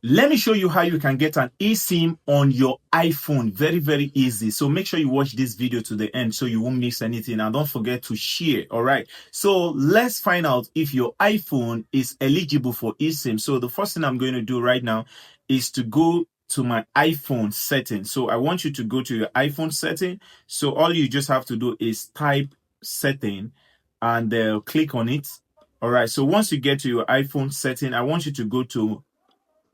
Let me show you how you can get an eSIM on your iPhone. Very, very easy. So make sure you watch this video to the end so you won't miss anything. And don't forget to share. All right. So let's find out if your iPhone is eligible for eSIM. So the first thing I'm going to do right now is to go to my iPhone setting. So I want you to go to your iPhone setting. So all you just have to do is type setting and click on it. All right. So once you get to your iPhone setting, I want you to go to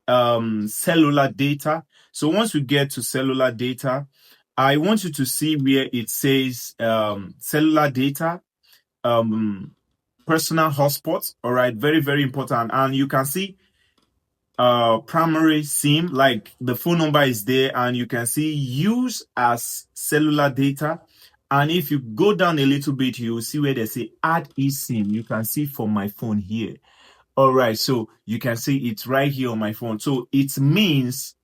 cellular data. So once we get to cellular data, I want you to see where it says cellular data, personal hotspots. All right, very, very important. And you can see primary SIM, like the phone number is there, and you can see use as cellular data. And if you go down a little bit, you will see where they say add eSIM. You can see for my phone here. All right, so you can see it's right here on my phone. So it means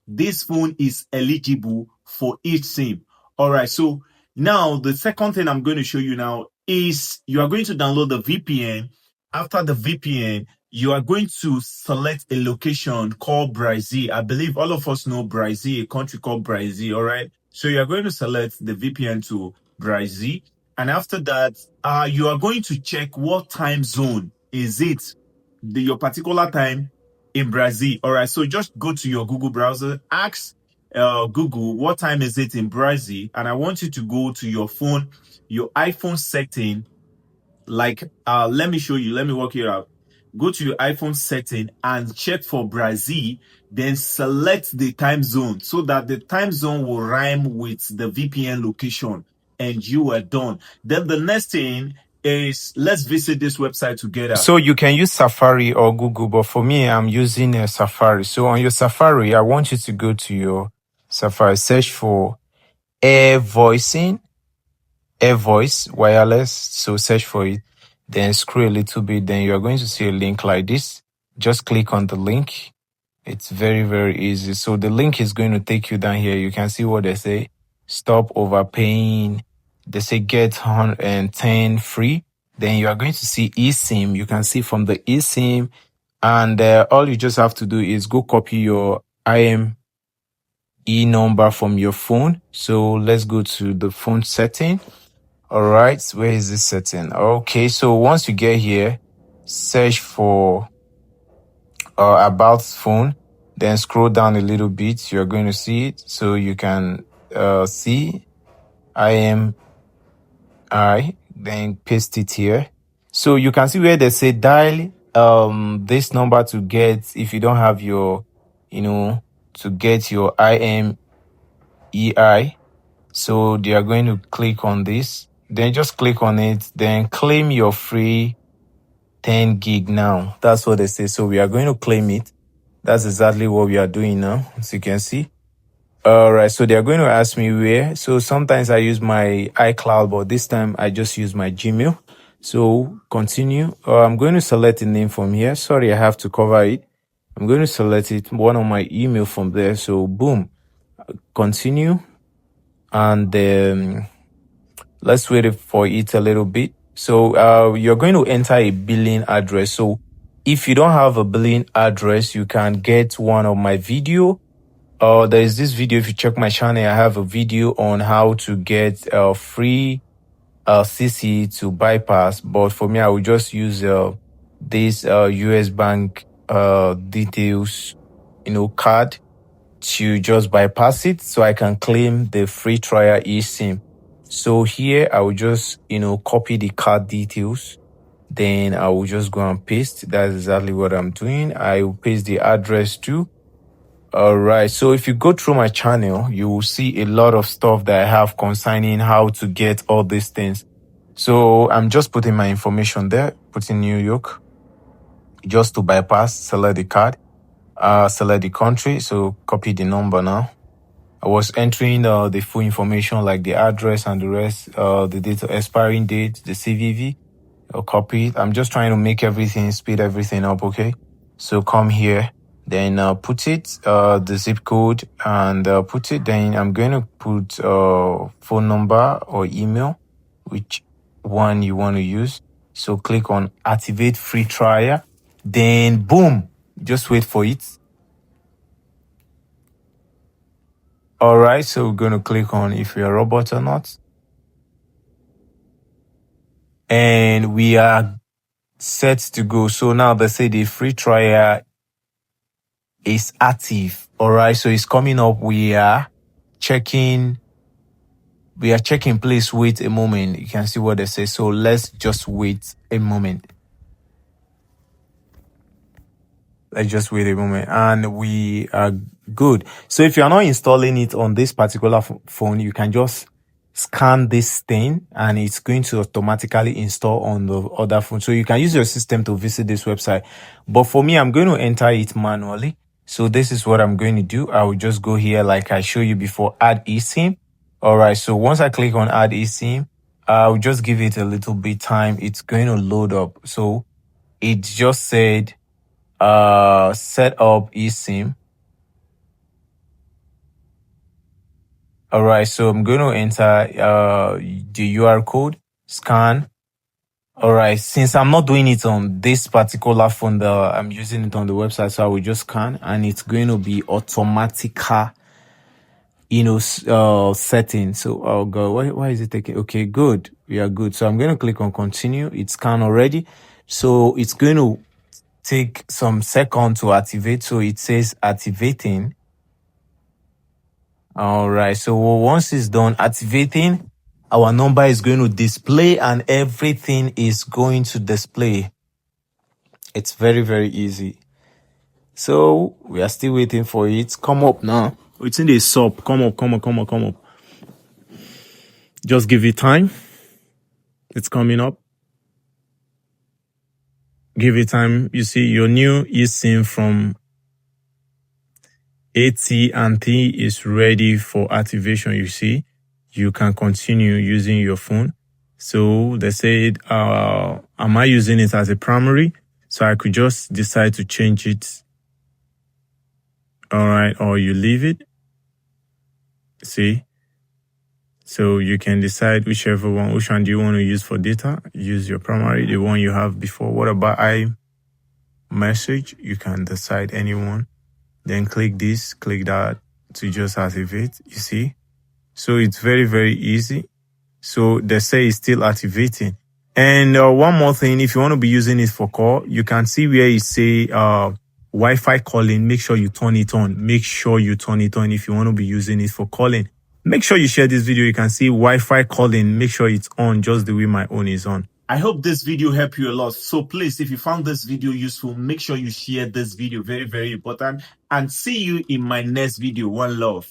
this phone is eligible for eSIM. All right, so now the second thing I'm going to show you now is you are going to download the VPN. After the VPN, you are going to select a location called Brazil. I believe all of us know Brazil, a country called Brazil. All right, so you are going to select the VPN to Brazil, and after that, you are going to check what time zone is it, your particular time in Brazil. All right, so just go to your Google browser, ask Google what time is it in Brazil, and I want you to go to your phone, your iPhone setting. Like, let me show you. Let me work it out. Go to your iPhone setting and check for Brazil. Then select the time zone so that the time zone will rhyme with the VPN location, and you are done. Then the next thing is let's visit this website together. So you can use Safari or Google, but for me, I'm using Safari. So on your Safari, I want you to go to your Safari, search for Air Voicing, Air Voice Wireless. So search for it, then scroll a little bit. Then you're going to see a link like this. Just click on the link. It's very, very easy. So the link is going to take you down here. You can see what they say. Stop overpaying. They say get 110 free. Then you are going to see eSIM. You can see from the eSIM. And all you just have to do is go copy your IME number from your phone. So let's go to the phone setting. All right. Where is this setting? Okay. So once you get here, search for about phone, then scroll down a little bit. You're going to see it. So you can see IMI, then paste it here. So you can see where they say dial this number to get, if you don't have your, to get your IMEI. So they are going to click on this. Then just click on it. Then claim your free 10 gig now. That's what they say. So we are going to claim it. That's exactly what we are doing now, as you can see. All right, so they are going to ask me where. So sometimes I use my iCloud, but this time I just use my Gmail. So continue. I'm going to select a name from here. Sorry, I have to cover it. I'm going to select it, one of my email from there. So boom, continue. And let's wait for it a little bit. So you're going to enter a billing address. So if you don't have a billing address, you can get one of my video. There is this video. If you check my channel, I have a video on how to get free CC to bypass. But for me, I will just use this US bank details, card to just bypass it, so I can claim the free trial eSIM. So here I will just, copy the card details. Then I will just go and paste. That's exactly what I'm doing. I will paste the address too. All right. So if you go through my channel, you will see a lot of stuff that I have concerning how to get all these things. So I'm just putting my information there, putting New York, just to bypass, select the card, select the country. So copy the number now. I was entering the full information like the address and the rest, the date, expiring date, the CVV. I'll copy it. I'm just trying to make everything, speed everything up, okay? So come here, then put it, the zip code, and put it. Then I'm going to put phone number or email, which one you want to use. So click on activate free trial. Then boom, just wait for it. All right, so we're going to click on if you're a robot or not. And we are set to go. So now they say the free trial is active. All right, so it's coming up. Checking please wait a moment. You can see what they say. So let's just wait a moment. Let's just wait a moment and we are good. So if you're not installing it on this particular phone, you can just scan this thing and it's going to automatically install on the other phone. So you can use your system to visit this website. But for me, I'm going to enter it manually. So this is what I'm going to do. I will just go here like I showed you before, add eSIM. All right. So once I click on add eSIM, I'll just give it a little bit time. It's going to load up. So it just said, set up eSIM. All right, so I'm going to enter the UR code, scan. All right, since I'm not doing it on this particular phone, I'm using it on the website, so I will just scan and it's going to be automatic, setting. So, oh God, why is it taking? Okay, good. We are good. So I'm going to click on continue. It's scanned already. So it's going to take some second to activate. So it says activating. All right. So once it's done activating, our number is going to display and everything is going to display. It's very, very easy. So we are still waiting for it. Come up now. It's in the sub. Come up. Just give it time. It's coming up. Give it time. You see your new eSIM from AT&T is ready for activation. You see, you can continue using your phone. So they said, am I using it as a primary? So I could just decide to change it. All right. Or you leave it. See? So you can decide which one do you want to use for data? Use your primary, the one you have before. What about iMessage? You can decide anyone. Then click this, click that to just activate. You see? So it's very, very easy. So they say it's still activating. And one more thing, if you want to be using it for call, you can see where it say Wi-Fi calling. Make sure you turn it on. Make sure you turn it on if you want to be using it for calling. Make sure you share this video. You can see Wi-Fi calling. Make sure it's on just the way my own is on. I hope this video helped you a lot. So please, if you found this video useful, make sure you share this video. Very, very important. And see you in my next video. One love.